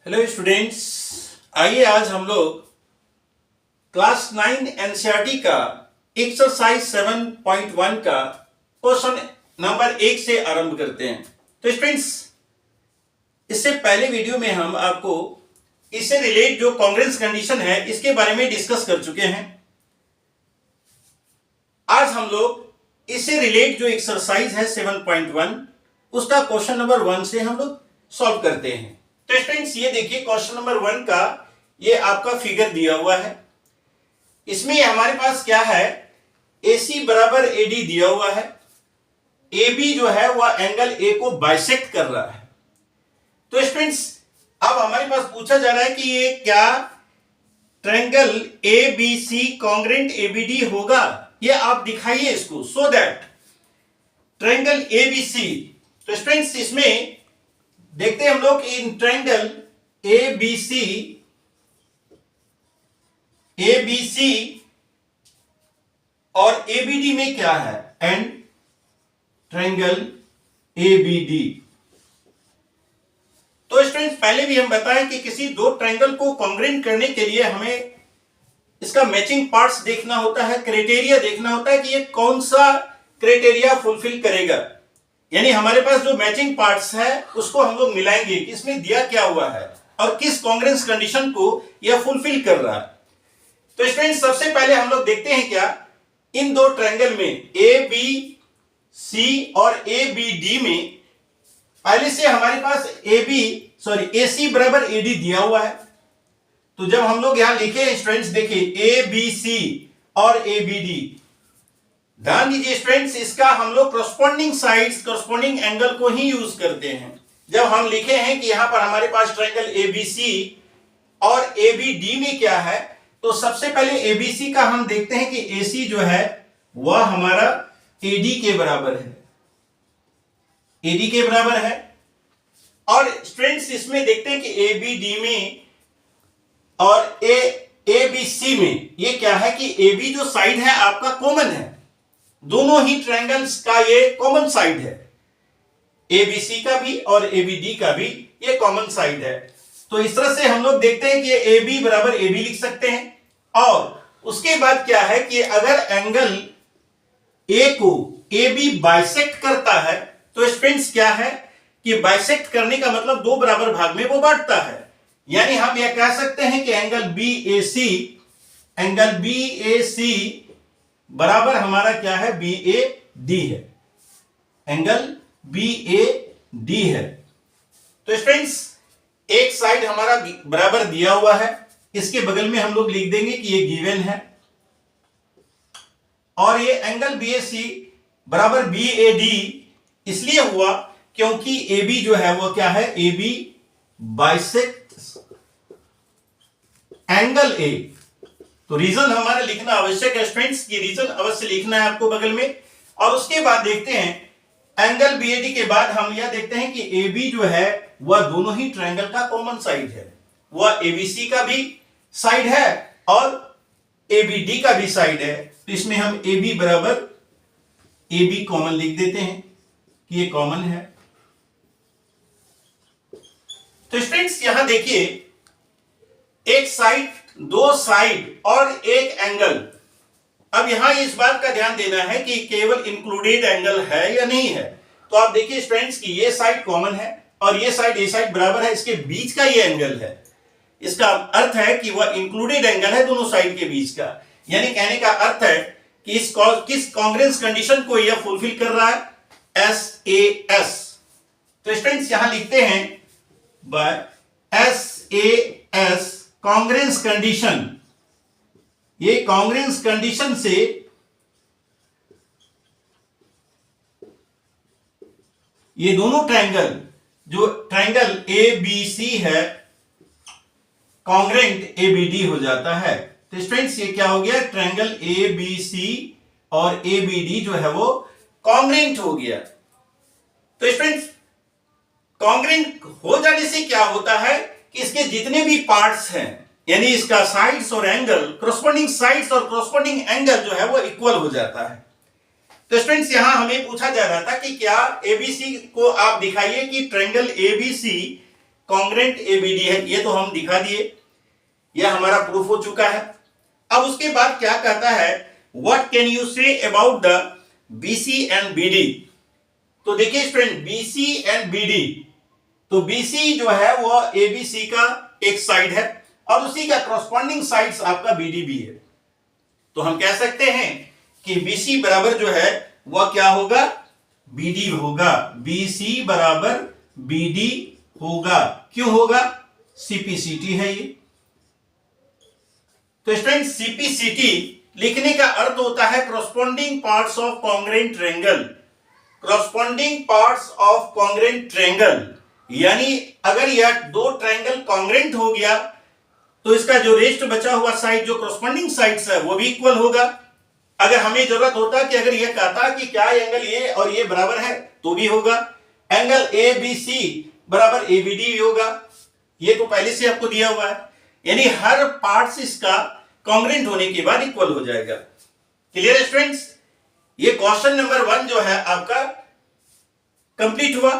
Hello students, आइए आज हम लोग क्लास 9 एनसीईआरटी का एक्सरसाइज 7.1 का क्वेश्चन नंबर 1 से आरंभ करते हैं। तो स्टूडेंट्स, इससे पहले वीडियो में हम आपको इससे रिलेट जो कॉन्ग्रुएंस कंडीशन है इसके बारे में डिस्कस कर चुके हैं। आज हम लोग इससे रिलेट जो एक्सरसाइज है 7.1 उसका क्वेश्चन नंबर 1 से हम लोग सॉल्व करते हैं। तो स्टूडेंट्स, ये देखिए क्वेश्चन नंबर 1 का ये आपका फिगर दिया हुआ है। इसमें हमारे पास क्या है, AC बराबर AD दिया हुआ है। AB जो है वह एंगल A को बाइसेक्ट कर रहा है। तो स्टूडेंट्स, अब हमारे पास पूछा जा रहा है कि ये क्या ट्रायंगल ABC कॉन्ग्रुएंट ABD होगा, ये आप दिखाइए इसको, सो दैट ट्रायंगल ABC। तो स्टूडेंट्स, इसमें देखते हैं हम लोग इन ट्रायंगल ABC और ABD में क्या है, एंड ट्रायंगल ABD। तो स्टूडेंट्स, पहले भी हम बताएं कि किसी दो ट्रायंगल को कॉन्ग्रुएंट करने के लिए हमें इसका मैचिंग पार्ट्स देखना होता है, क्राइटेरिया देखना होता है कि ये कौन सा क्राइटेरिया फुलफिल करेगा। यानी हमारे पास जो मैचिंग पार्ट्स है उसको हम लोग मिलाएंगे कि इसमें दिया क्या हुआ है और किस कॉन्ग्रुएंस कंडीशन को यह फुलफिल कर रहा है। तो स्टूडेंट्स, सबसे पहले हम लोग देखते हैं क्या इन दो ट्रायंगल में ABC और ABD में पहले से हमारे पास AC बराबर AD दिया हुआ है। तो जब हम लोग यहां लिखे स्टूडेंट्स, देखिए ABC और ABD, ध्यान दीजिए स्टूडेंट्स, इसका हम लोग करस्पॉन्डिंग साइड्स करस्पॉन्डिंग एंगल को ही यूज करते हैं। जब हम लिखे हैं कि यहां पर हमारे पास ट्रायंगल ABC और ABD में क्या है, तो सबसे पहले ABC का हम देखते हैं कि AC जो है वह हमारा AD के बराबर है, AD के बराबर है। और स्टूडेंट्स, इसमें देखते हैं कि ABD में और ABC में ये क्या है कि AB जो साइड है आपका कॉमन है, दोनों ही ट्रायंगल्स का ये कॉमन साइड है, ABC का भी और ABD का भी ये कॉमन साइड है। तो इस तरह से हम लोग देखते हैं कि AB बराबर AB लिख सकते हैं। और उसके बाद क्या है कि अगर एंगल A को AB बाइसेक्ट करता है, तो स्टूडेंट्स क्या है कि बाइसेक्ट करने का मतलब दो बराबर भाग में वो बांटता है। यानी हम यह कह सकते हैं कि एंगल BAC बराबर हमारा क्या है, BAD है, एंगल BAD है। तो स्टूडेंट्स, एक साइड हमारा बराबर दिया हुआ है, इसके बगल में हम लोग लिख देंगे कि ये गिवन है, और ये एंगल BAC बराबर BAD इसलिए हुआ क्योंकि AB जो है वो क्या है, AB बाइसेक्ट एंगल A। तो रीजन हमारा लिखना आवश्यक है स्टूडेंट्स, की रीजन अवश्य लिखना है आपको बगल में। और उसके बाद देखते हैं एंगल BAD के बाद हम यह देखते हैं कि AB जो है वह दोनों ही ट्रायंगल का कॉमन साइड है, वह ABC का भी साइड है और ABD का भी साइड है। तो इसमें हम AB बराबर AB कॉमन लिख देते हैं कि ये कॉमन है। तो स्टूडेंट्स, यहां देखिए एक साइड, दो साइड और एक एंगल। अब यहां इस बात का ध्यान देना है कि केवल इंक्लूडेड एंगल है या नहीं है। तो आप देखिए स्टूडेंट्स कि ये साइड कॉमन है और ये साइड बराबर है, इसके बीच का ये एंगल है। इसका अर्थ है कि वह इंक्लूडेड एंगल है दोनों साइड के बीच का। यानी कहने का अर्थ है कि किस कॉन्ग्रुएंस कंडीशन को यह फुलफिल कर रहा है, SAS। तो स्टूडेंट्स, यहां लिखते हैं बाय SAS कॉन्ग्रुएंस कंडीशन। ये कॉन्ग्रुएंस कंडीशन से ये दोनों ट्रायंगल, जो ट्रायंगल ABC है, कॉन्ग्रुएंट ABD हो जाता है। तो स्टूडेंट्स, ये क्या हो गया, ट्रायंगल ABC और ABD जो है वो कॉन्ग्रुएंट हो गया। तो स्टूडेंट्स, कॉन्ग्रुएंट हो जाने से क्या होता है कि इसके जितने भी पार्ट्स हैं, यानी इसका साइड्स और एंगल, करस्पॉन्डिंग साइड्स और करस्पॉन्डिंग एंगल जो है वो इक्वल हो जाता है। तो स्टूडेंट्स, यहां हमें पूछा जा रहा था कि क्या ABC को आप दिखाइए कि ट्रायंगल ABC कॉन्ग्रेंट एबीडी है, ये तो हम दिखा दिए, यह हमारा प्रूफ हो चुका है। अब उसके बाद क्या कहता है, what can you say about the BC and BD. तो देखिए स्टूडेंट, बीसी एंड बीडी, तो बीसी जो है वो एबीसी का एक साइड है और उसी का कॉरस्पॉन्डिंग साइड्स आपका बीडी भी है। तो हम कह सकते हैं कि बीसी बराबर जो है वह क्या होगा, बीडी होगा। बीसी बराबर बीडी होगा, क्यों होगा, सीपीसीटी है ये। तो स्टूडेंट सीपीसीटी लिखने का अर्थ होता है corresponding parts of congruent triangle. Corresponding parts of congruent triangle, यानी अगर यह दो ट्रायंगल कॉन्ग्रेंट हो गया तो इसका जो रेस्ट बचा हुआ साइड, जो कॉरस्पॉन्डिंग साइड्स है, वो भी इक्वल होगा। अगर हमें जरूरत होता कि अगर यह कहता कि क्या एंगल ये और ये बराबर है तो भी होगा। एंगल ए बी सी बराबर ए बी डी होगा, ये तो पहले से आपको दिया हुआ है, यानी हर पार्ट्स इसका कॉन्ग्रेंट होने के बाद इक्वल हो जाएगा। क्लियर स्टूडेंट्स, ये क्वेश्चन नंबर 1 जो है आपका कंप्लीट हुआ।